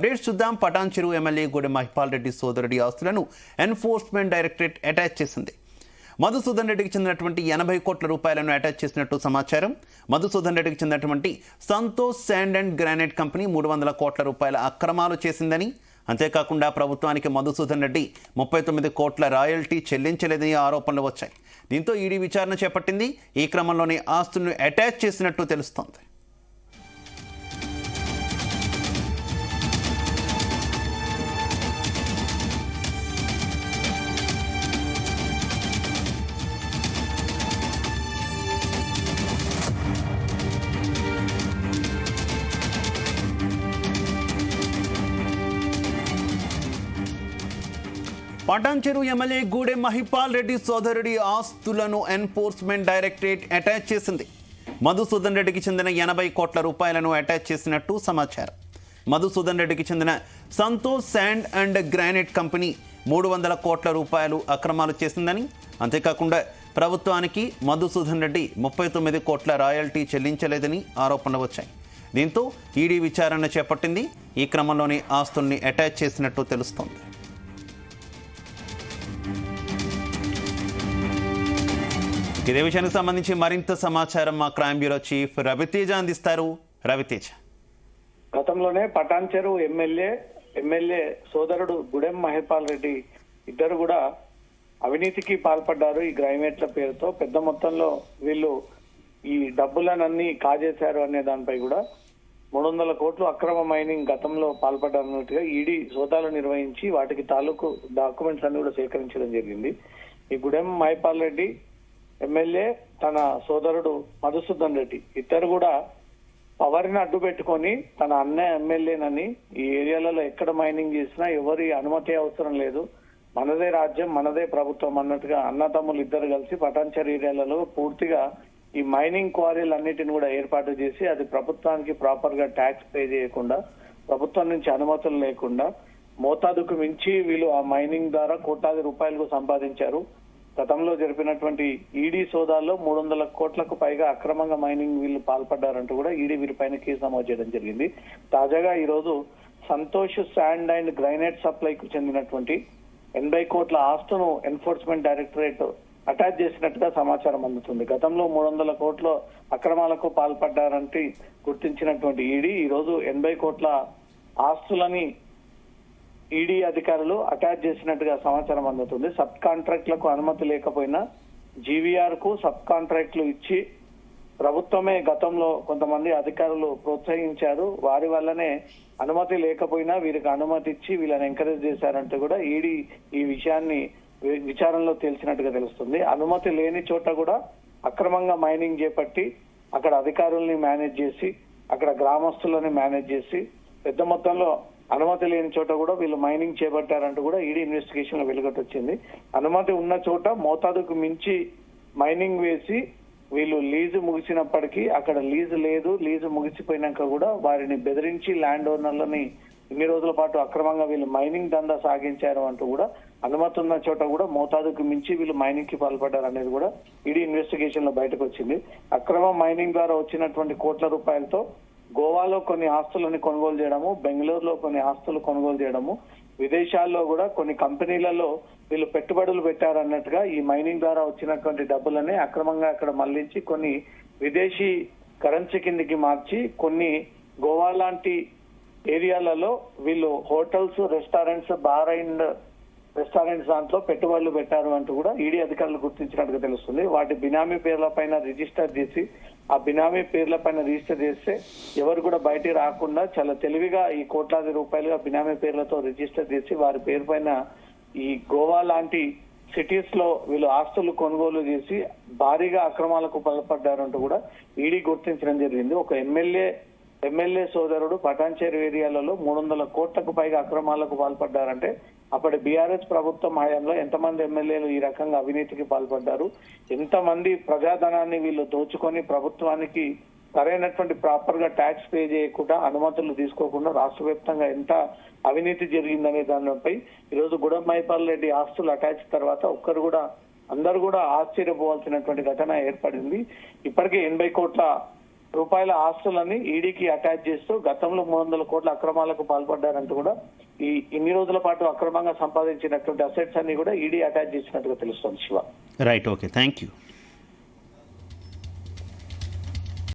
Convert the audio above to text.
Updates చూద్దాం. Patancheru MLA Gudem Mahipal Reddy సోదరుడి ఆస్తులను enforcement directorate attach చేసింది. మధుసూదన్ రెడ్డికి చెందినటువంటి 80 కోట్ల రూపాయలను అటాచ్ చేసినట్టు సమాచారం. మధుసూదన్ రెడ్డికి చెందినటువంటి Santosh sand and granite company 300 కోట్ల రూపాయల అక్రమాలు చేసిందని, అంతేకాకుండా ప్రభుత్వానికి మధుసూదన్ రెడ్డి 39 కోట్ల రాయల్టీ చెల్లించలేదని ఆరోపణలు వచ్చాయి. దీంతో ఈడీ విచారణ చేపట్టింది. ఈ క్రమంలోనే ఆస్తులను అటాచ్ చేసినట్టు తెలుస్తోంది. పటాన్చెరు ఎమ్మెల్యే గూడెం మహిపాల్ రెడ్డి సోదరుడి ఆస్తులను ఎన్ఫోర్స్మెంట్ డైరెక్టరేట్ అటాచ్ చేసింది. మధుసూదన్ రెడ్డికి చెందిన 80 కోట్ల రూపాయలను అటాచ్ చేసినట్టు సమాచారం. మధుసూదన్ రెడ్డికి చెందిన Santosh sand and granite company 300 కోట్ల రూపాయలు అక్రమాలు చేసిందని, అంతేకాకుండా ప్రభుత్వానికి మధుసూదన్ రెడ్డి 39 కోట్ల రాయల్టీ చెల్లించలేదని ఆరోపణలు వచ్చాయి. దీంతో ఈడీ విచారణ చేపట్టింది. ఈ క్రమంలోనే ఆస్తుల్ని అటాచ్ చేసినట్టు తెలుస్తోంది. ఇదే విషయానికి సంబంధించి మరింత సమాచారం మా క్రైమ్ బ్యూరో చీఫ్ రవితేజ అందిస్తారు. రవితేజ, గతంలోనే పటాన్చెరు ఎమ్మెల్యే సోదరుడు గూడెం మహిపాల్ రెడ్డి ఇద్దరు కూడా అవినీతికి పాల్పడ్డారు. ఈ గ్రైమేట్ల పేరుతో పెద్ద మొత్తంలో వీళ్ళు ఈ డబ్బులనన్నీ కాజేశారు అనే దానిపై కూడా 300 కోట్లు అక్రమ మైనింగ్ గతంలో పాల్పడ్డారన్నట్టుగా ఈడీ సోదాలు నిర్వహించి వాటికి తాలూకు డాక్యుమెంట్స్ అన్ని కూడా సేకరించడం జరిగింది. ఈ గూడెం మహిపాల్ రెడ్డి ఎమ్మెల్యే తన సోదరుడు మధుసూదన్ రెడ్డి ఇద్దరు కూడా పవర్ని అడ్డు పెట్టుకొని తన అన్న ఎమ్మెల్యేనని ఈ ఏరియాలలో ఎక్కడ మైనింగ్ చేసినా ఎవరి అనుమతి అవసరం లేదు, మనదే రాజ్యం మనదే ప్రభుత్వం అన్నట్టుగా అన్నదమ్ములు ఇద్దరు కలిసి పటాన్చెరు ఏరియాలలో పూర్తిగా ఈ మైనింగ్ క్వారీలు అన్నిటిని కూడా ఏర్పాటు చేసి అది ప్రభుత్వానికి ప్రాపర్ గా ట్యాక్స్ పే చేయకుండా, ప్రభుత్వం నుంచి అనుమతులు లేకుండా మోతాదుకు మించి వీళ్ళు ఆ మైనింగ్ ద్వారా కోట్లాది రూపాయలకు సంపాదించారు. గతంలో జరిపినటువంటి ఈడీ సోదాల్లో 300 కోట్లకు పైగా అక్రమంగా మైనింగ్ వీళ్ళు పాల్పడ్డారంటూ కూడా ఈడీ వీరిపైన కేసు నమోదు చేయడం జరిగింది. తాజాగా ఈ రోజు సంతోష్ శాండ్ అండ్ గ్రైనైట్ సప్లైకు చెందినటువంటి 80 కోట్ల ఆస్తును ఎన్ఫోర్స్మెంట్ డైరెక్టరేట్ అటాచ్ చేసినట్టుగా సమాచారం అందుతుంది. గతంలో 300 కోట్ల అక్రమాలకు పాల్పడ్డారంటే గుర్తించినటువంటి ఈడీ ఈ రోజు 80 కోట్ల ఆస్తులని ఈడీ అధికారులు అటాచ్ చేసినట్టుగా సమాచారం అందుతుంది. సబ్ కాంట్రాక్ట్లకు అనుమతి లేకపోయినా జీవీఆర్ కు సబ్ కాంట్రాక్ట్లు ఇచ్చి ప్రభుత్వమే గతంలో కొంతమంది అధికారులు ప్రోత్సహించారు. వారి వల్లనే అనుమతి లేకపోయినా వీరికి అనుమతి ఇచ్చి వీళ్ళని ఎంకరేజ్ చేశారంటూ కూడా ఈడీ ఈ విషయాన్ని విచారణలో తేల్చినట్టుగా తెలుస్తుంది. అనుమతి లేని చోట కూడా అక్రమంగా మైనింగ్ చేపట్టి అక్కడ అధికారుల్ని మేనేజ్ చేసి అక్కడ గ్రామస్తులని మేనేజ్ చేసి పెద్ద మొత్తంలో అనుమతి లేని చోట కూడా వీళ్ళు మైనింగ్ చేపట్టారంటూ కూడా ఈడీ ఇన్వెస్టిగేషన్ లో వెలుగొట్టొచ్చింది. అనుమతి ఉన్న చోట మోతాదుకు మించి మైనింగ్ వేసి వీళ్ళు లీజు ముగిసినప్పటికీ అక్కడ లీజు లేదు, లీజు ముగిసిపోయినాక కూడా వారిని బెదిరించి ల్యాండ్ ఓనర్లని ఇన్ని రోజుల పాటు అక్రమంగా వీళ్ళు మైనింగ్ దందా సాగించారు అంటూ కూడా అనుమతి ఉన్న చోట కూడా మోతాదుకు మించి వీళ్ళు మైనింగ్ కి పాల్పడ్డారు అనేది కూడా ఈడీ ఇన్వెస్టిగేషన్ లో బయటకు వచ్చింది. అక్రమ మైనింగ్ ద్వారా వచ్చినటువంటి కోట్ల రూపాయలతో గోవాలో కొన్ని ఆస్తులను కొనుగోలు చేయడము, బెంగళూరులో కొన్ని ఆస్తులు కొనుగోలు చేయడము, విదేశాల్లో కూడా కొన్ని కంపెనీలలో వీళ్ళు పెట్టుబడులు పెట్టారన్నట్టుగా ఈ మైనింగ్ ద్వారా వచ్చినటువంటి డబ్బులని అక్రమంగా అక్కడ మళ్లించి కొన్ని విదేశీ కరెన్సీ కిందికి మార్చి కొన్ని గోవా లాంటి ఏరియాలలో వీళ్ళు hotels, restaurants, bar and restaurants దాంట్లో పెట్టుబడులు పెట్టారు అంటూ కూడా ఈడీ అధికారులు గుర్తించినట్టుగా తెలుస్తుంది. వాటి బినామీ పేర్ల పైన రిజిస్టర్ చేసి ఆ బినామీ పేర్ల పైన రిజిస్టర్ చేస్తే ఎవరు కూడా బయటికి రాకుండా చాలా తెలివిగా ఈ కోట్లాది రూపాయలుగా బినామీ పేర్లతో రిజిస్టర్ చేసి వారి పేరు పైన ఈ గోవా లాంటి సిటీస్ లో వీళ్ళు ఆస్తులు కొనుగోలు చేసి భారీగా అక్రమాలకు పాల్పడ్డారంటూ కూడా ఈడీ గుర్తించడం జరిగింది. ఒక ఎమ్మెల్యే సోదరుడు పటాన్చెరు ఏరియాలలో 300 కోట్లకు పైగా అక్రమాలకు పాల్పడ్డారంటే అప్పటి బీఆర్ఎస్ ప్రభుత్వం హయాంలో ఎంతమంది ఎమ్మెల్యేలు ఈ రకంగా అవినీతికి పాల్పడ్డారు, ఎంతమంది ప్రజాధనాన్ని వీళ్ళు దోచుకొని ప్రభుత్వానికి సరైనటువంటి ప్రాపర్ గా ట్యాక్స్ పే చేయకుండా అనుమతులు తీసుకోకుండా రాష్ట్ర వ్యాప్తంగా ఎంత అవినీతి జరిగిందనే దానిపై ఈరోజు గూడెం మహిపాల్ రెడ్డి ఆస్తులు అటాచ్ తర్వాత అందరూ కూడా ఆశ్చర్యపోవాల్సినటువంటి ఘటన ఏర్పడింది. ఇప్పటికే 80 కోట్ల రూపాయల ఆస్తులని ఈడీకి అటాచ్ చేస్తూ గతంలో 300 కోట్ల అక్రమాలకు పాల్పడ్డారంటూ కూడా ఇన్ని రోజుల పాటు అక్రమంగా సంపాదించినటువంటి అసెట్స్ అన్ని కూడా ఈడీ అటాచ్ చేసినట్టుగా తెలుస్తోంది Shiva. Right, okay, thank you.